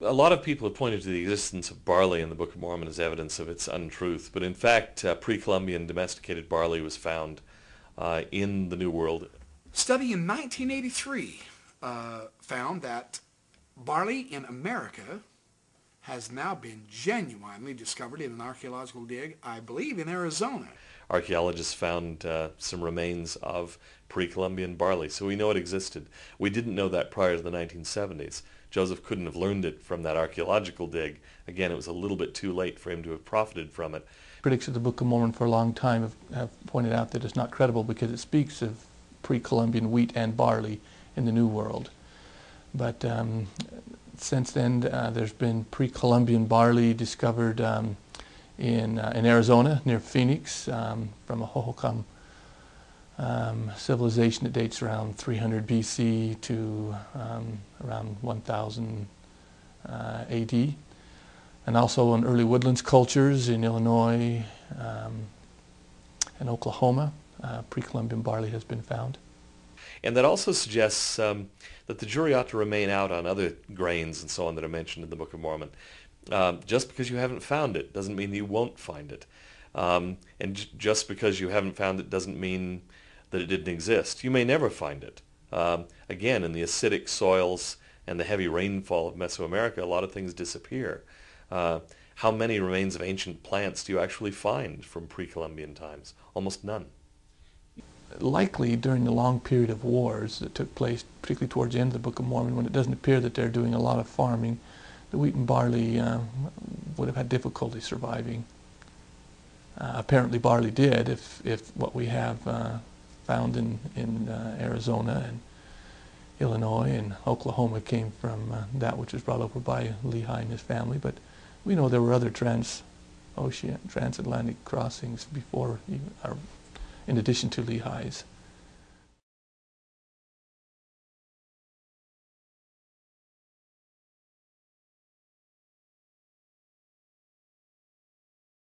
A lot of people have pointed to the existence of barley in the Book of Mormon as evidence of its untruth, but in fact, pre-Columbian domesticated barley was found in the New World. Study in 1983 found that barley in America has now been genuinely discovered in an archaeological dig, I believe, in Arizona. Archaeologists found some remains of pre-Columbian barley, so we know it existed. We didn't know that prior to the 1970s. Joseph couldn't have learned it from that archaeological dig. Again, it was a little bit too late for him to have profited from it. Critics of the Book of Mormon for a long time have pointed out that it's not credible because it speaks of pre-Columbian wheat and barley in the New World. But since then, there's been pre-Columbian barley discovered in Arizona near Phoenix from a Hohokam civilization that dates around 300 BC to around 1000 AD. And also in early woodlands cultures in Illinois and Oklahoma, pre-Columbian barley has been found. And that also suggests that the jury ought to remain out on other grains and so on that are mentioned in the Book of Mormon. Just because you haven't found it doesn't mean that you won't find it. And just because you haven't found it doesn't mean that it didn't exist. You may never find it. Again, in the acidic soils and the heavy rainfall of Mesoamerica, a lot of things disappear. How many remains of ancient plants do you actually find from pre-Columbian times? Almost none. Likely during the long period of wars that took place, particularly towards the end of the Book of Mormon, when it doesn't appear that they're doing a lot of farming, the wheat and barley would have had difficulty surviving. Apparently barley did, if what we have found in Arizona and Illinois and Oklahoma came from that which was brought over by Lehi and his family. But we know there were other transatlantic crossings before, in addition to Lehi's.